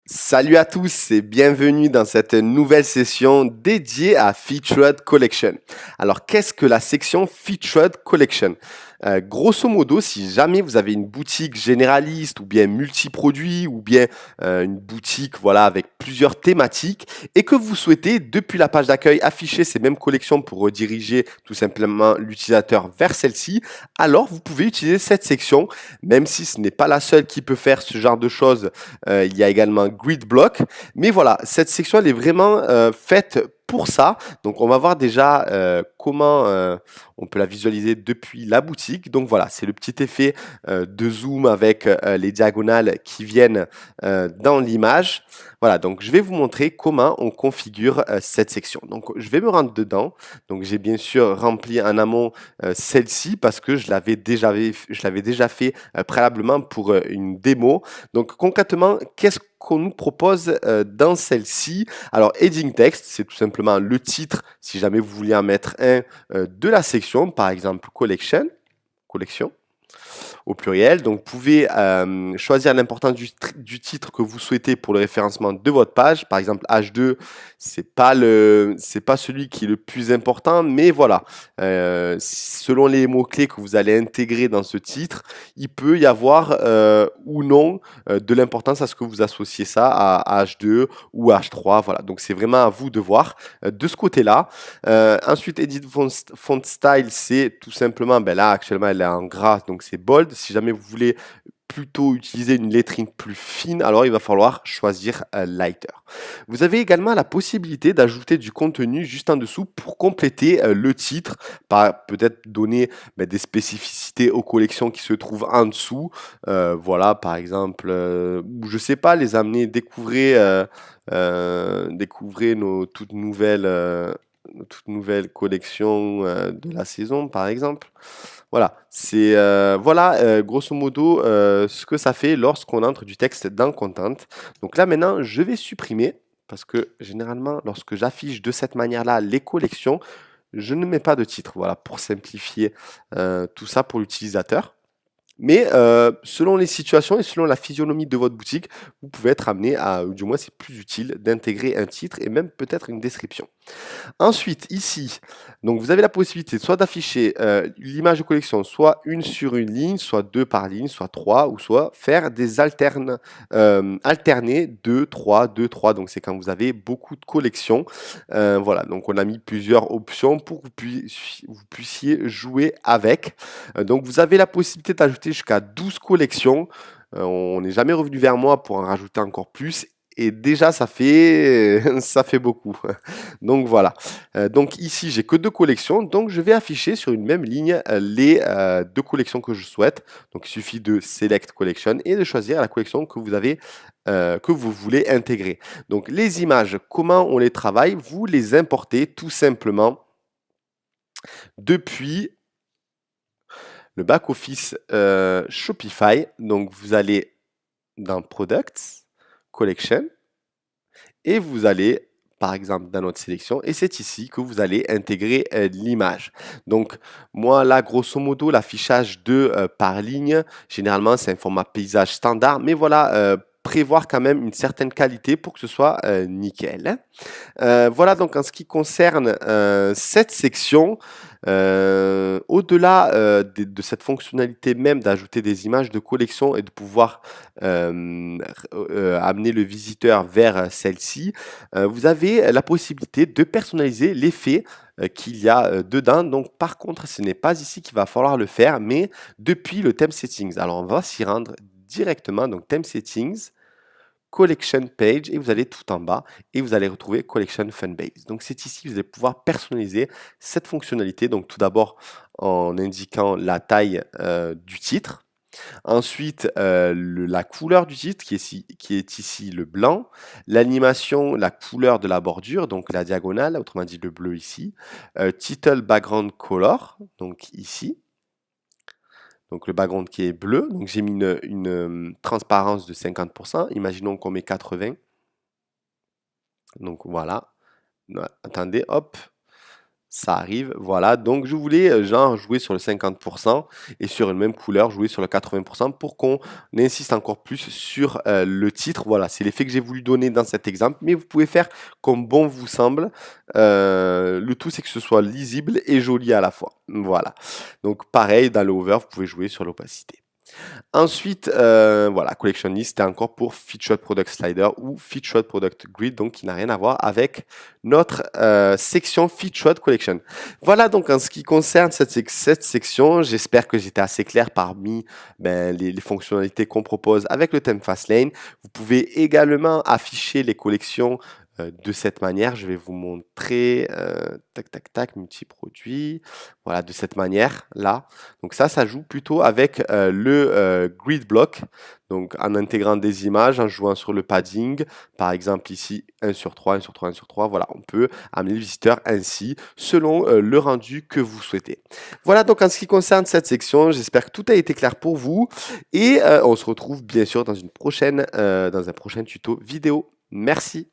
Salut à tous et bienvenue dans cette nouvelle session dédiée à Featured Collection. Alors, qu'est-ce que la section Featured Collection? Grosso modo, si jamais vous avez une boutique généraliste ou bien multiproduit ou bien une boutique voilà avec plusieurs thématiques et que vous souhaitez depuis la page d'accueil afficher ces mêmes collections pour rediriger tout simplement l'utilisateur vers celle-ci, alors vous pouvez utiliser cette section, même si ce n'est pas la seule qui peut faire ce genre de choses. Il y a également Grid Block. Mais voilà, cette section, elle est vraiment faite pour ça. Donc, on va voir déjà comment on peut la visualiser depuis la boutique. Donc, voilà, c'est le petit effet de zoom avec les diagonales qui viennent dans l'image. Voilà, donc je vais vous montrer comment on configure cette section. Donc, je vais me rendre dedans. Donc, j'ai bien sûr rempli en amont celle-ci parce que je l'avais déjà fait préalablement pour une démo. Donc concrètement, qu'est-ce qu'on nous propose dans celle-ci? Alors, heading text, c'est tout simplement le titre, si jamais vous vouliez en mettre un de la section, par exemple collection au pluriel. Donc, vous pouvez choisir l'importance du titre que vous souhaitez pour le référencement de votre page. Par exemple, H2, c'est pas celui qui est le plus important, mais voilà, selon les mots-clés que vous allez intégrer dans ce titre, il peut y avoir ou non de l'importance à ce que vous associez ça à H2 ou H3. Voilà, donc c'est vraiment à vous de voir de ce côté-là. Ensuite, Edit Font Style, c'est tout simplement, ben là actuellement elle est en gras, donc c'est bold. Si jamais vous voulez plutôt utiliser une lettering plus fine, alors il va falloir choisir Lighter. Vous avez également la possibilité d'ajouter du contenu juste en dessous pour compléter le titre, peut-être donner des spécificités aux collections qui se trouvent en dessous. Voilà, par exemple, ou je sais pas, les amener découvrez nos toutes nouvelles collections de la saison, par exemple. Voilà, c'est grosso modo ce que ça fait lorsqu'on entre du texte dans Content. Donc là maintenant, je vais supprimer parce que généralement, lorsque j'affiche de cette manière-là les collections, je ne mets pas de titre. Voilà, pour simplifier tout ça pour l'utilisateur. Mais selon les situations et selon la physionomie de votre boutique, vous pouvez être amené à, ou du moins c'est plus utile d'intégrer un titre et même peut-être une description. Ensuite, ici, donc vous avez la possibilité soit d'afficher l'image de collection, soit une sur une ligne, soit deux par ligne, soit trois, ou soit faire des alternés 2, 3, 2, 3. Donc c'est quand vous avez beaucoup de collections. Voilà, donc on a mis plusieurs options pour que vous puissiez jouer avec. Donc vous avez la possibilité d'ajouter jusqu'à 12 collections. On n'est jamais revenu vers moi pour en rajouter encore plus. Et déjà, ça fait beaucoup. Donc voilà. Donc ici, j'ai que deux collections. Donc je vais afficher sur une même ligne les deux collections que je souhaite. Donc il suffit de Select Collection et de choisir la collection que vous avez, que vous voulez intégrer. Donc les images, comment on les travaille? Vous les importez tout simplement depuis le back-office Shopify. Donc vous allez dans Products, Collection, et vous allez par exemple dans notre sélection et c'est ici que vous allez intégrer l'image. Donc moi là grosso modo l'affichage de par ligne, généralement c'est un format paysage standard, mais voilà, prévoir quand même une certaine qualité pour que ce soit nickel. Voilà donc en ce qui concerne cette section, au-delà de cette fonctionnalité même d'ajouter des images de collection et de pouvoir amener le visiteur vers celle-ci, vous avez la possibilité de personnaliser l'effet qu'il y a dedans. Donc par contre, ce n'est pas ici qu'il va falloir le faire, mais depuis le theme settings. Alors on va s'y rendre directement, donc theme settings, Collection Page et vous allez tout en bas et vous allez retrouver Collection Fanbase. Donc c'est ici que vous allez pouvoir personnaliser cette fonctionnalité. Donc tout d'abord en indiquant la taille du titre. Ensuite, la couleur du titre qui est ici le blanc. L'animation, la couleur de la bordure, donc la diagonale, autrement dit le bleu ici. Title Background Color, donc ici. Donc le background qui est bleu. Donc j'ai mis une transparence de 50%. Imaginons qu'on met 80. Donc voilà. Attendez, hop. Ça arrive, voilà. Donc je voulais, genre jouer sur le 50% et sur une même couleur, jouer sur le 80% pour qu'on insiste encore plus sur, le titre. Voilà, c'est l'effet que j'ai voulu donner dans cet exemple, mais vous pouvez faire comme bon vous semble. Le tout, c'est que ce soit lisible et joli à la fois. Voilà. Donc pareil, dans le hover, vous pouvez jouer sur l'opacité. Ensuite, voilà, collection list, c'était encore pour Featured Product Slider ou Featured Product Grid, donc qui n'a rien à voir avec notre section Featured Collection. Voilà donc en ce qui concerne cette section, j'espère que j'étais assez clair parmi les fonctionnalités qu'on propose avec le thème Fastlane. Vous pouvez également afficher les collections de cette manière. Je vais vous montrer, tac, tac, tac, multi-produits. Voilà, de cette manière-là. Donc ça joue plutôt avec le grid block, donc en intégrant des images, en jouant sur le padding, par exemple ici 1 sur 3, 1 sur 3, 1 sur 3, voilà, on peut amener le visiteur ainsi, selon le rendu que vous souhaitez. Voilà donc en ce qui concerne cette section, j'espère que tout a été clair pour vous, et on se retrouve bien sûr dans un prochain tuto vidéo. Merci.